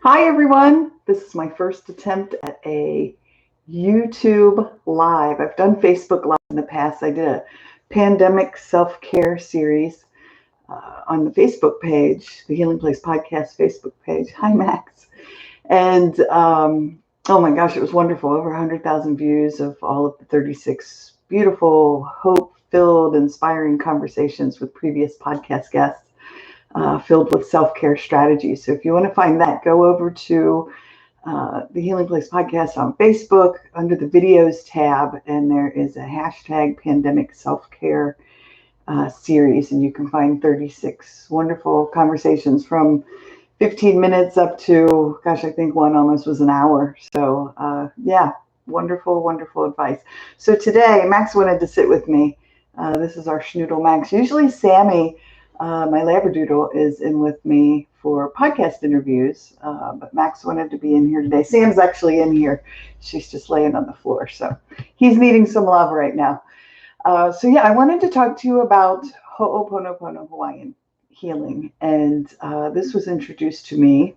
Hi, everyone. This is my first attempt at a YouTube Live. I've done Facebook Live in the past. I did a pandemic self-care series on the Facebook page, the Healing Place Podcast Facebook page. Hi, Max. And oh my gosh, it was wonderful. Over 100,000 views of all of the 36 beautiful, hope-filled, inspiring conversations with previous podcast guests. Filled with self-care strategies. So if you want to find that, go over to the Healing Place Podcast on Facebook under the videos tab, and there is a hashtag pandemic self-care series, and you can find 36 wonderful conversations from 15 minutes up to, gosh, I think one almost was an hour. So yeah, wonderful, wonderful advice. So today, Max wanted to sit with me. This is our schnoodle Max. Usually Sammie, my Labradoodle, is in with me for podcast interviews, but Max wanted to be in here today. Sam's actually in here. She's just laying on the floor, so he's needing some love right now. So yeah, I wanted to talk to you about Hooponopono Hawaiian healing, and this was introduced to me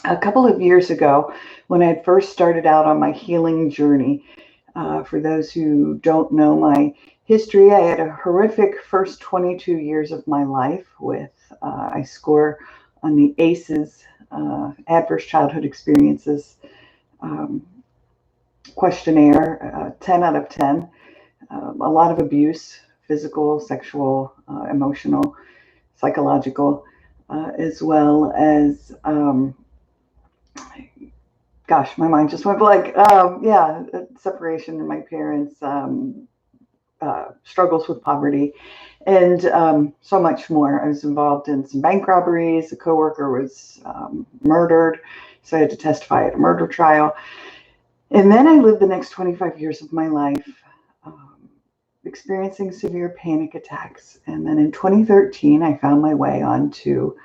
a couple of years ago when I had first started out on my healing journey. For those who don't know my history, I had a horrific first 22 years of my life with, I score on the ACEs, Adverse Childhood Experiences questionnaire, 10 out of 10. A lot of abuse, physical, sexual, emotional, psychological, as well as, gosh, my mind just went blank. Yeah, separation in my parents, struggles with poverty, and so much more. I was involved in some bank robberies. A coworker was murdered, so I had to testify at a murder trial. And then I lived the next 25 years of my life experiencing severe panic attacks. And then in 2013, I found my way onto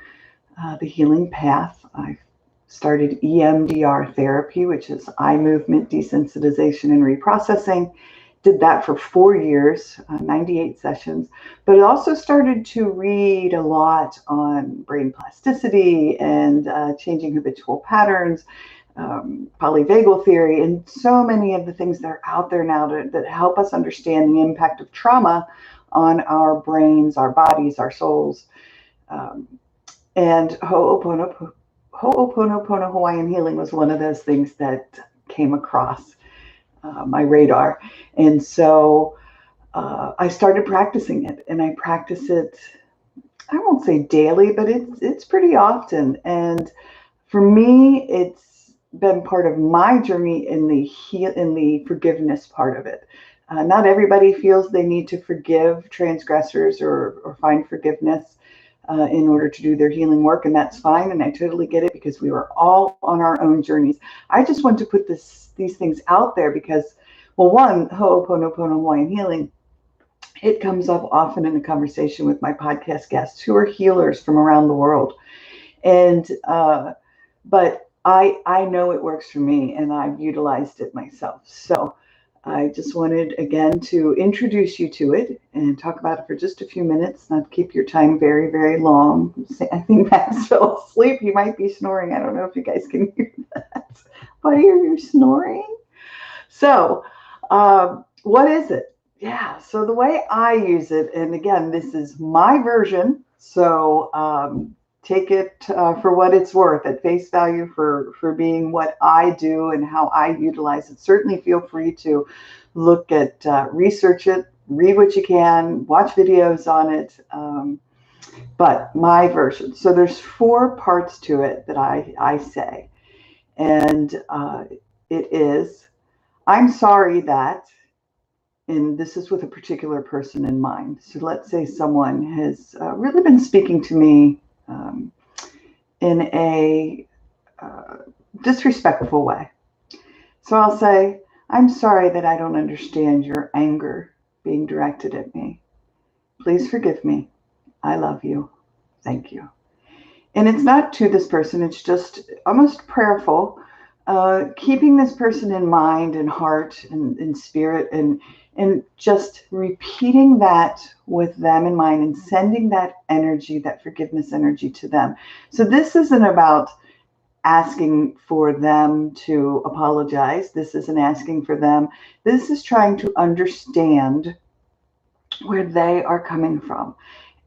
the healing path. I started EMDR therapy, which is eye movement desensitization and reprocessing. Did that for 4 years, 98 sessions, but also started to read a lot on brain plasticity and changing habitual patterns, polyvagal theory, and so many of the things that are out there now that help us understand the impact of trauma on our brains, our bodies, our souls. And Hooponopono Hawaiian healing was one of those things that came across my radar. And so I started practicing it, and I practice it, I won't say daily, but it's pretty often. And for me, it's been part of my journey in the forgiveness part of it. Not everybody feels they need to forgive transgressors or find forgiveness in order to do their healing work, and that's fine, and I totally get it, because we were all on our own journeys. I just want to put these things out there because, well, one, Hooponopono Hawaiian healing, it comes up often in a conversation with my podcast guests who are healers from around the world, and but I know it works for me, and I've utilized it myself. So I just wanted, again, to introduce you to it and talk about it for just a few minutes, not keep your time very, very long. I think Max fell asleep. He might be snoring. I don't know if you guys can hear that. But I hear you snoring. So what is it? Yeah, so the way I use it, and again, this is my version, so take it for what it's worth, at face value, for being what I do and how I utilize it. Certainly feel free to look at, research it, read what you can, watch videos on it, but my version. So there's 4 parts to it that I say, and it is, I'm sorry that, and this is with a particular person in mind. So let's say someone has really been speaking to me in a disrespectful way. So I'll say, I'm sorry that I don't understand your anger being directed at me. Please forgive me. I love you. Thank you. And it's not to this person, it's just almost prayerful, keeping this person in mind and heart and in spirit, and just repeating that with them in mind and sending that energy, that forgiveness energy, to them. So this isn't about asking for them to apologize. This isn't asking for them. This is trying to understand where they are coming from,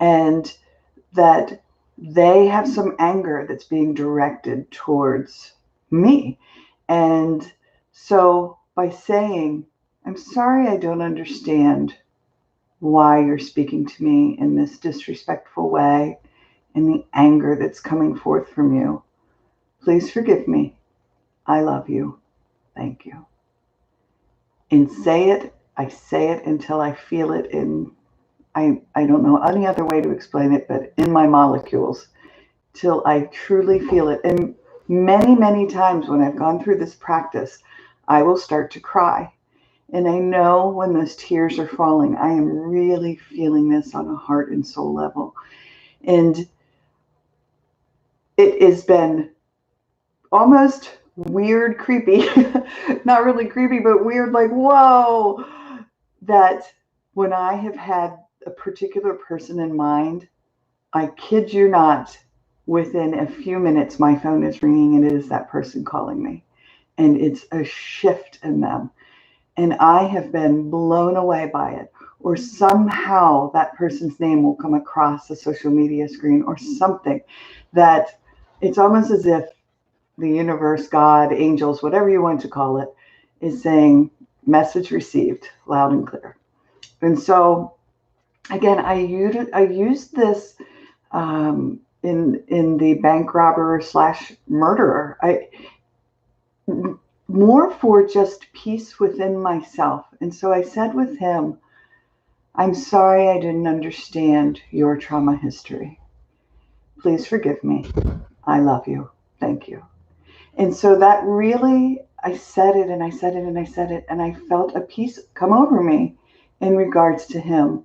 and that they have some anger that's being directed towards me. And so by saying, I'm sorry, I don't understand why you're speaking to me in this disrespectful way and the anger that's coming forth from you. Please forgive me. I love you. Thank you. And say it. I say it until I feel it in, I don't know any other way to explain it, but in my molecules, till I truly feel it. And many, many times when I've gone through this practice, I will start to cry. And I know when those tears are falling, I am really feeling this on a heart and soul level. And it has been almost weird, creepy, not really creepy, but weird, like, whoa, that when I have had a particular person in mind, I kid you not, within a few minutes, my phone is ringing and it is that person calling me. And it's a shift in them. And I have been blown away by it. Or somehow that person's name will come across a social media screen or something, that it's almost as if the universe, God, angels, whatever you want to call it, is saying, message received, loud and clear. And so, again, I used this in the bank robber / murderer. More for just peace within myself. And so I said with him, I'm sorry I didn't understand your trauma history. Please forgive me. I love you. Thank you. And so that really, I said it and I said it and I said it, and I felt a peace come over me in regards to him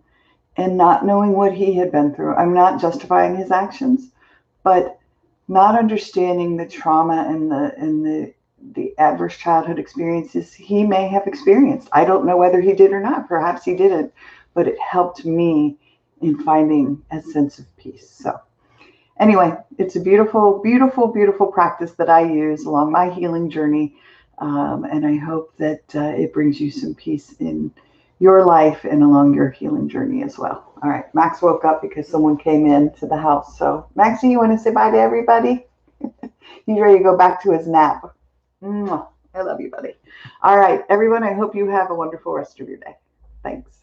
and not knowing what he had been through. I'm not justifying his actions, but not understanding the trauma and the adverse childhood experiences he may have experienced. I don't know whether he did or not. Perhaps he didn't, but it helped me in finding a sense of peace. So anyway, it's a beautiful, beautiful, beautiful practice that I use along my healing journey. And I hope that it brings you some peace in your life and along your healing journey as well. All right, Max woke up because someone came into the house. So Maxie, you want to say bye to everybody? He's ready to go back to his nap. I love you, buddy. All right, everyone, I hope you have a wonderful rest of your day. Thanks.